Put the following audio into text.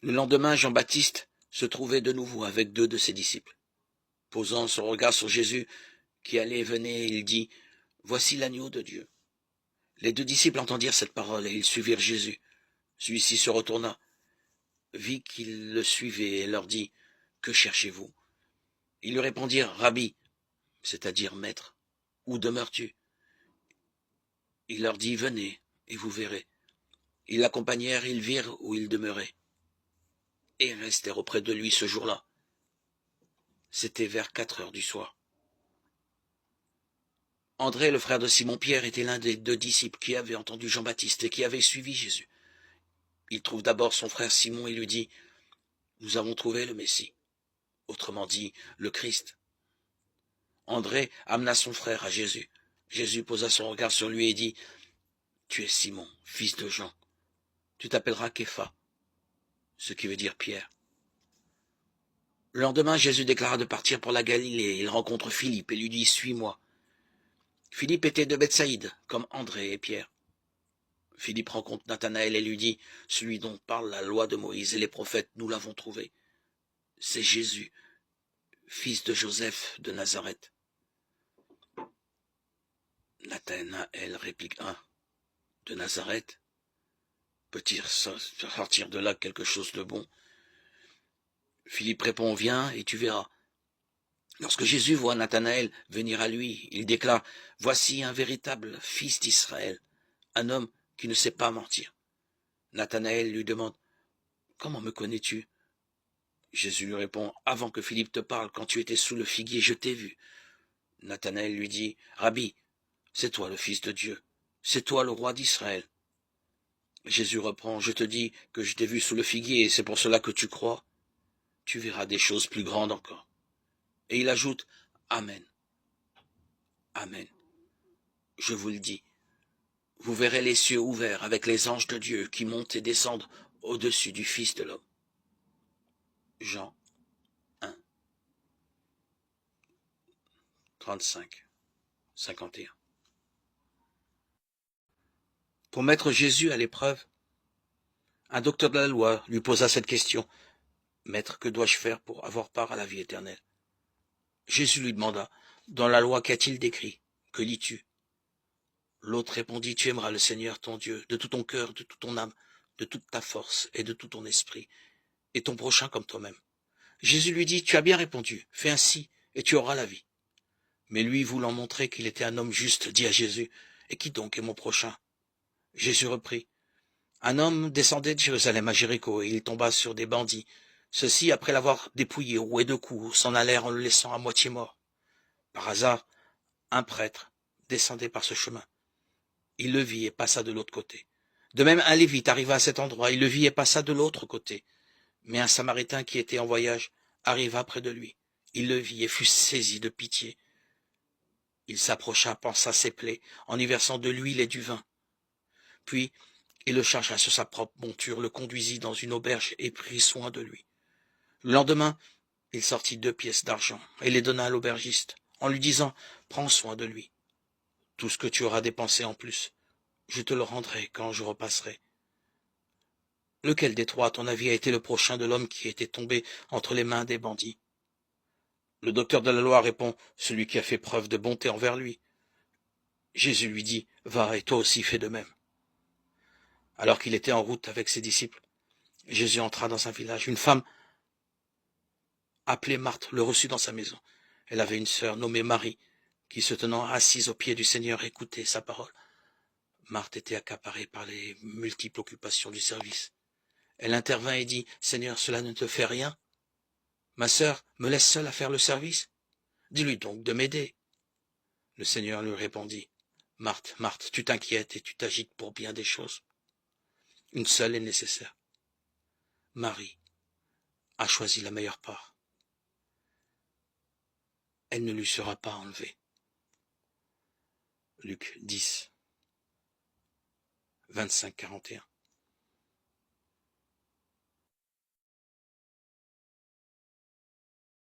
Le lendemain, Jean-Baptiste se trouvait de nouveau avec 2 de ses disciples. Posant son regard sur Jésus, qui allait et venait, il dit, « Voici l'agneau de Dieu. » Les 2 disciples entendirent cette parole et ils suivirent Jésus. Celui-ci se retourna, vit qu'ils le suivaient et leur dit, « Que cherchez-vous » Ils lui répondirent, « Rabbi, c'est-à-dire maître, où demeures-tu » Il leur dit, « Venez, et vous verrez. » Ils l'accompagnèrent, ils virent où il demeurait, et restèrent auprès de lui ce jour-là. C'était vers 4 heures du soir. André, le frère de Simon-Pierre, était l'un des 2 disciples qui avaient entendu Jean-Baptiste et qui avaient suivi Jésus. Il trouve d'abord son frère Simon et lui dit, « Nous avons trouvé le Messie, autrement dit, le Christ. » André amena son frère à Jésus. Jésus posa son regard sur lui et dit, « Tu es Simon, fils de Jean. Tu t'appelleras Képha, ce qui veut dire Pierre. » Le lendemain, Jésus déclara de partir pour la Galilée. Il rencontre Philippe et lui dit, « Suis-moi. » Philippe était de Bethsaïde, comme André et Pierre. Philippe rencontre Nathanaël et lui dit, « Celui dont parle la loi de Moïse et les prophètes, nous l'avons trouvé. C'est Jésus, fils de Joseph de Nazareth. » Nathanaël réplique, « De Nazareth? Peut-il sortir de là quelque chose de bon ?» Philippe répond, « Viens et tu verras. » Lorsque Jésus voit Nathanaël venir à lui, il déclare, « Voici un véritable fils d'Israël, un homme qui ne sait pas mentir. » Nathanaël lui demande, « Comment me connais-tu » Jésus lui répond, « Avant que Philippe te parle, quand tu étais sous le figuier, je t'ai vu. » Nathanaël lui dit, « Rabbi, c'est toi le Fils de Dieu, c'est toi le roi d'Israël. » Jésus reprend, « Je te dis que je t'ai vu sous le figuier, et c'est pour cela que tu crois. Tu verras des choses plus grandes encore. » Et il ajoute, « Amen. Amen. Je vous le dis, vous verrez les cieux ouverts avec les anges de Dieu qui montent et descendent au-dessus du Fils de l'homme. » Jean 1, 35, 51. Pour mettre Jésus à l'épreuve, un docteur de la loi lui posa cette question, « Maître, que dois-je faire pour avoir part à la vie éternelle ?» Jésus lui demanda, « Dans la loi qu'a-t-il décrit? Que lis-tu » L'autre répondit, « Tu aimeras le Seigneur ton Dieu de tout ton cœur, de toute ton âme, de toute ta force et de tout ton esprit, et ton prochain comme toi-même. » Jésus lui dit, « Tu as bien répondu, fais ainsi, et tu auras la vie. » Mais lui, voulant montrer qu'il était un homme juste, dit à Jésus, « Et qui donc est mon prochain ?» Jésus reprit, « Un homme descendait de Jérusalem à Jéricho, et il tomba sur des bandits. Ceux-ci, après l'avoir dépouillé, roué de coups, s'en allèrent en le laissant à moitié mort. Par hasard, un prêtre descendait par ce chemin. Il le vit et passa de l'autre côté. De même, un Lévite arriva à cet endroit, il le vit et passa de l'autre côté. Mais un Samaritain qui était en voyage arriva près de lui. Il le vit et fut saisi de pitié. Il s'approcha, pansa ses plaies, en y versant de l'huile et du vin. Puis, il le chargea sur sa propre monture, le conduisit dans une auberge et prit soin de lui. Le lendemain, il sortit 2 pièces d'argent et les donna à l'aubergiste, en lui disant, « Prends soin de lui. Tout ce que tu auras dépensé en plus, je te le rendrai quand je repasserai. » Lequel des 3, à ton avis, a été le prochain de l'homme qui était tombé entre les mains des bandits? Le docteur de la loi répond, « Celui qui a fait preuve de bonté envers lui. » Jésus lui dit, « Va, et toi aussi fais de même. » Alors qu'il était en route avec ses disciples, Jésus entra dans un village. Une femme appelée Marthe le reçut dans sa maison. Elle avait une sœur nommée Marie, qui se tenant assise aux pieds du Seigneur écoutait sa parole. Marthe était accaparée par les multiples occupations du service. Elle intervint et dit, « Seigneur, cela ne te fait rien? Ma sœur me laisse seule à faire le service? Dis-lui donc de m'aider. » Le Seigneur lui répondit, « Marthe, Marthe, tu t'inquiètes et tu t'agites pour bien des choses. Une seule est nécessaire. Marie a choisi la meilleure part. Elle ne lui sera pas enlevée. » Luc 10, 25-41.